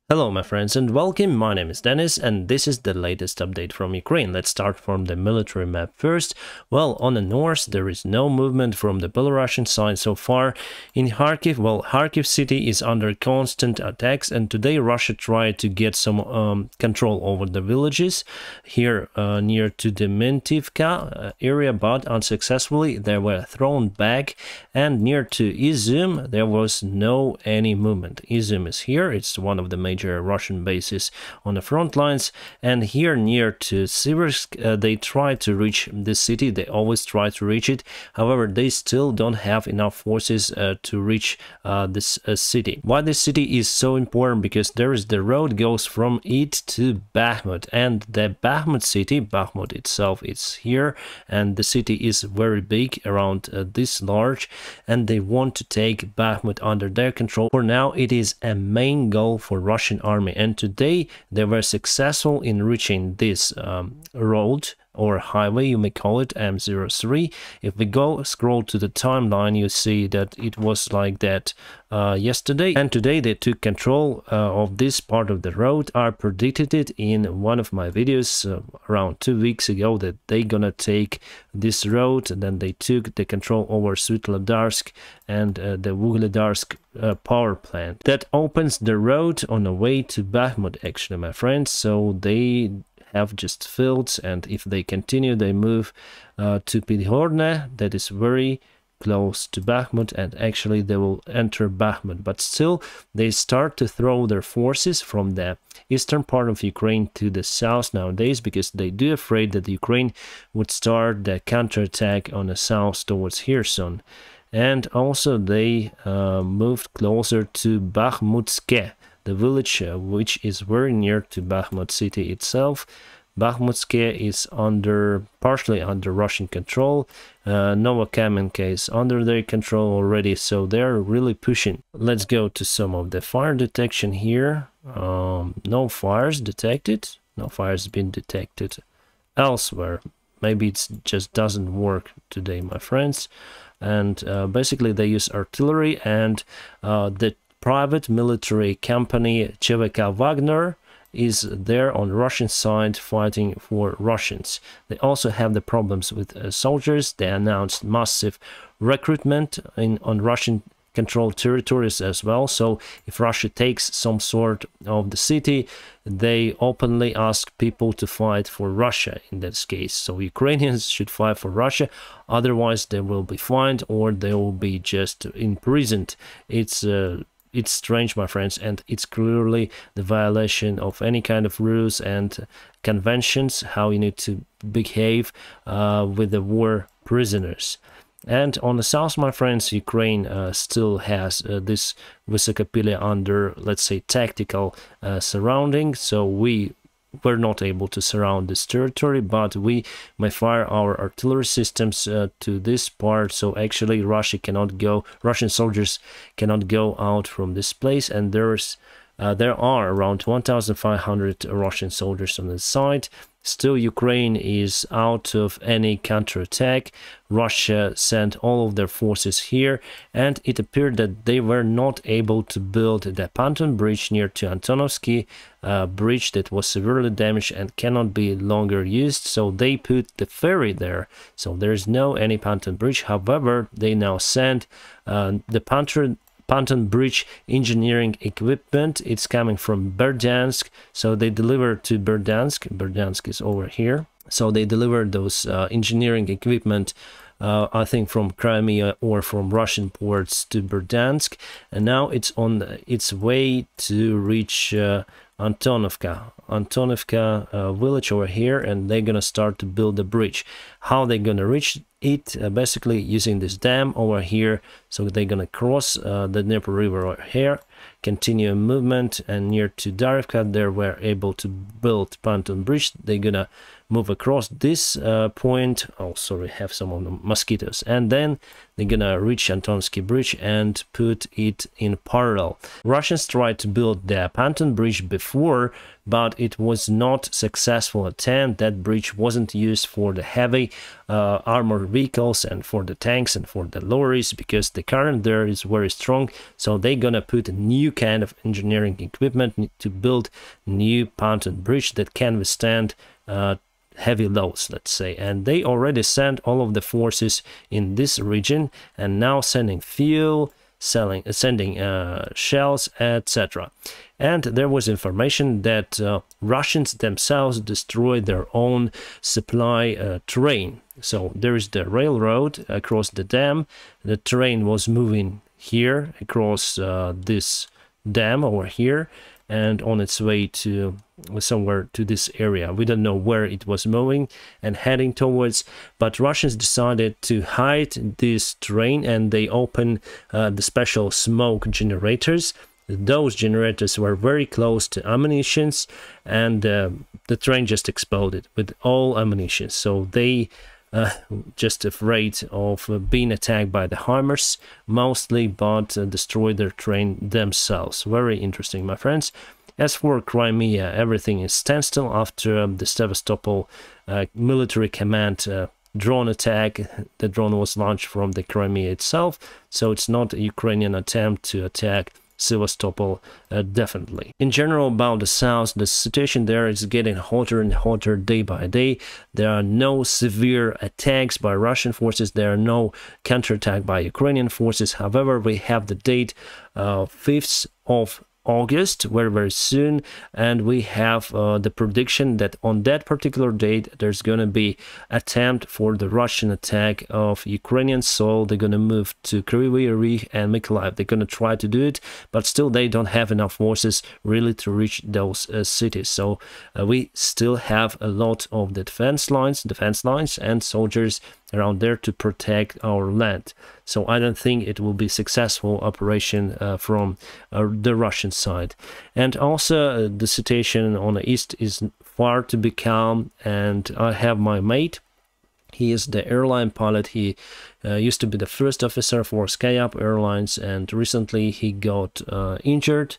Hello my friends and welcome, my name is Dennis and this is the latest update from Ukraine. Let's start from the military map first. Well, on the north there is no movement from the Belarusian side so far. In Kharkiv, Kharkiv city is under constant attacks and today Russia tried to get some control over the villages here near to the Mentivka area, but unsuccessfully they were thrown back, and near to Izum there was no any movement. Izum is here, it's one of the major Russian bases on the front lines, and here near to Siversk they try to reach this city. They always try to reach it, however they still don't have enough forces to reach this city. Why this city is so important? Because there is the road goes from it to Bakhmut, and the Bakhmut city, Bakhmut itself is here, and the city is very big, around this large, and they want to take Bakhmut under their control. For now it is a main goal for Russian army, and today they were successful in reaching this road or highway, you may call it M03. If we scroll to the timeline, you see that it was like that yesterday, and today they took control of this part of the road. I predicted it in one of my videos around 2 weeks ago that they gonna take this road, and then they took the control over Svetlodarsk and the Vuhledarsk power plant. That opens the road on the way to Bakhmut, actually, my friends. So they have just fields, and if they continue they move to Pidhorne, that is very close to Bakhmut, and actually they will enter Bakhmut, but still they start to throw their forces from the eastern part of Ukraine to the south nowadays, because they do afraid that Ukraine would start the counterattack on the south towards Kherson. And also they moved closer to Bakhmutske, the village which is very near to Bakhmut city itself. Bakhmutske is partially under Russian control. Novokamenka is under their control already, so they're really pushing. Let's go to some of the fire detection here. No fires detected. No fires been detected elsewhere. Maybe it just doesn't work today, my friends. And basically they use artillery, and the private military company ЧВК Wagner is there on the Russian side fighting for Russians. They also have the problems with soldiers. They announced massive recruitment on Russian controlled territories as well. So if Russia takes some sort of the city, they openly ask people to fight for Russia in this case. So Ukrainians should fight for Russia, otherwise they will be fined or they will be just imprisoned. It's strange, my friends, and it's clearly the violation of any kind of rules and conventions, how you need to behave with the war prisoners. And on the south, my friends, Ukraine still has this Vysokopilye under, let's say, tactical surrounding. So we were not able to surround this territory, but we may fire our artillery systems to this part. So actually Russian soldiers cannot go out from this place, and there are around 1,500 Russian soldiers on the side. Still, Ukraine is out of any counterattack. Russia sent all of their forces here, and it appeared that they were not able to build the pontoon bridge near to Antonovsky bridge that was severely damaged and cannot be longer used. So they put the ferry there. So there is no any pontoon bridge. However, they now send the pontoon bridge engineering equipment. It's coming from Berdansk, so they deliver to Berdansk. Berdansk is over here. So they deliver those engineering equipment, I think from Crimea or from Russian ports to Berdansk, and now it's on its way to reach Antonovka village over here, and they're gonna start to build the bridge. How they're gonna reach it? Basically using this dam over here. So they're gonna cross the Dnieper river over here, continue movement, and near to Davydov they were able to build pontoon bridge. They're gonna move across this point. Oh, sorry, have some of the mosquitoes, and then they're gonna reach Antonsky Bridge and put it in parallel. Russians tried to build the pontoon bridge before, but it was not successful attempt. That bridge wasn't used for the heavy armored vehicles and for the tanks and for the lorries, because the current there is very strong. So they're gonna put a new kind of engineering equipment to build new pontoon bridge that can withstand heavy loads, let's say. And they already sent all of the forces in this region, and now sending fuel, sending shells, etc. And there was information that Russians themselves destroyed their own supply train. So there is the railroad across the dam. The train was moving here across this dam over here, and on its way to somewhere to this area. We don't know where it was moving and heading towards, but Russians decided to hide this train, and they opened the special smoke generators. Those generators were very close to ammunitions, and the train just exploded with all ammunition. So they just afraid of being attacked by the HIMARS mostly, but destroyed their train themselves. Very interesting, my friends. As for Crimea, everything is standstill after the Sevastopol military command drone attack. The drone was launched from the Crimea itself, so it's not a Ukrainian attempt to attack Sevastopol, definitely. In general, about the south, the situation there is getting hotter and hotter day by day. There are no severe attacks by Russian forces. There are no counterattack by Ukrainian forces. However, we have the date 5th of August, very soon, and we have the prediction that on that particular date there's going to be attempt for the Russian attack of Ukrainian soil. They're going to move to Kryvyi Rih and Mykolaiv. They're going to try to do it, but still they don't have enough forces really to reach those cities. So we still have a lot of the defense lines and soldiers around there to protect our land. So I don't think it will be successful operation from the Russian side. And also the situation on the east is far to be calm, and I have my mate. He is the airline pilot. He used to be the first officer for SkyUp Airlines, and recently he got injured.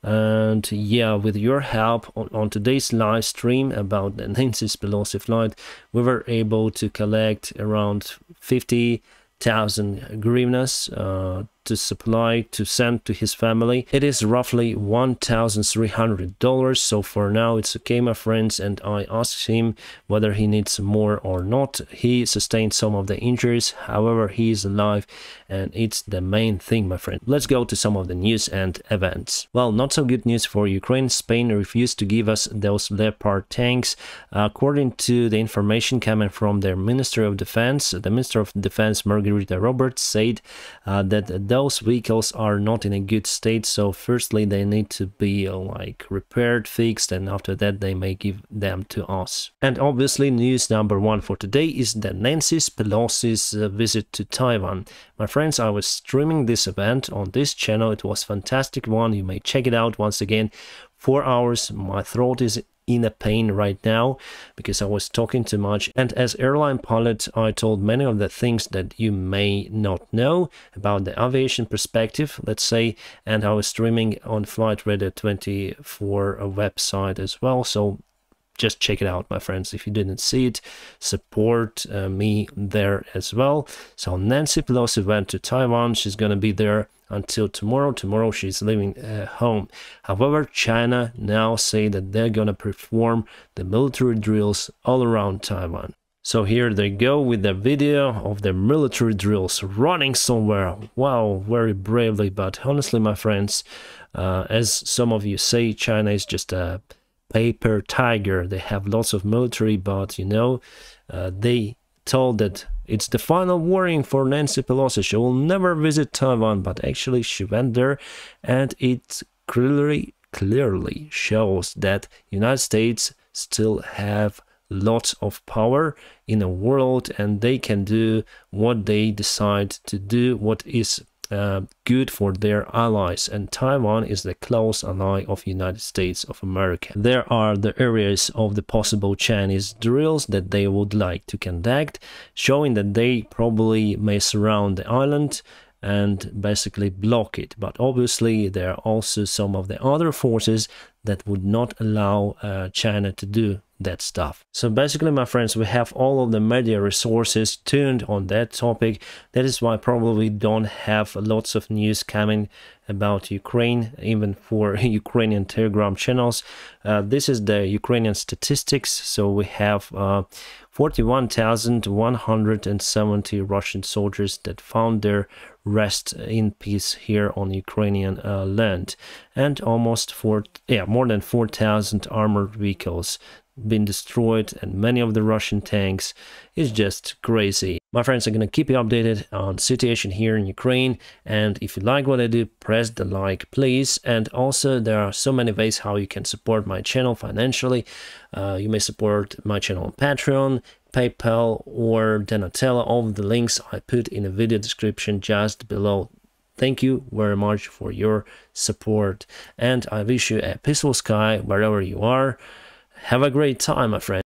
And yeah, with your help on today's live stream about the Nancy Pelosi flight, we were able to collect around 50,000 hryvnias to supply to send to his family. It is roughly $1,300. So for now it's okay, my friends, and I asked him whether he needs more or not. He sustained some of the injuries, however he is alive, and it's the main thing, my friend. Let's go to some of the news and events. Well, not so good news for Ukraine. Spain refused to give us those Leopard tanks. According to the information coming from their Ministry of Defense, the Minister of Defense Margarita Roberts said that those vehicles are not in a good state. So firstly they need to be like repaired, fixed, and after that they may give them to us. And obviously news number one for today is the Nancy Pelosi's visit to Taiwan. My friends, I was streaming this event on this channel. It was a fantastic one. You may check it out once again. 4 hours. My throat is in a pain right now because I was talking too much, and as airline pilot I told many of the things that you may not know about the aviation perspective, let's say, and I was streaming on Flight Radar 24 website as well. So just check it out, my friends. If you didn't see it, support me there as well. So Nancy Pelosi went to Taiwan. She's gonna be there until tomorrow. Tomorrow she's leaving home. However, China now say that they're gonna perform the military drills all around Taiwan. So here they go with the video of the military drills running somewhere. Wow, very bravely. But honestly, my friends, as some of you say, China is just a paper tiger. They have lots of military, but you know, they told that it's the final warning for Nancy Pelosi. She will never visit Taiwan, but actually she went there, and it clearly shows that United States still have lots of power in the world, and they can do what they decide to do, what is good for their allies, and Taiwan is the close ally of United States of America. There are the areas of the possible Chinese drills that they would like to conduct, showing that they probably may surround the island and basically block it. But obviously there are also some of the other forces that would not allow China to do that stuff. So basically, my friends, we have all of the media resources tuned on that topic. That is why probably don't have lots of news coming about Ukraine, even for Ukrainian Telegram channels. This is the Ukrainian statistics. So we have 41,170 Russian soldiers that found their rest in peace here on Ukrainian land, and almost more than 4,000 armored vehicles been destroyed, and many of the Russian tanks. Is just crazy. My friends, I'm gonna keep you updated on situation here in Ukraine, and if you like what I do, press the like, please. And also there are so many ways how you can support my channel financially. You may support my channel on Patreon, PayPal, or Donatello. All of the links I put in the video description just below. Thank you very much for your support, and I wish you a peaceful sky wherever you are. Have a great time, my friend.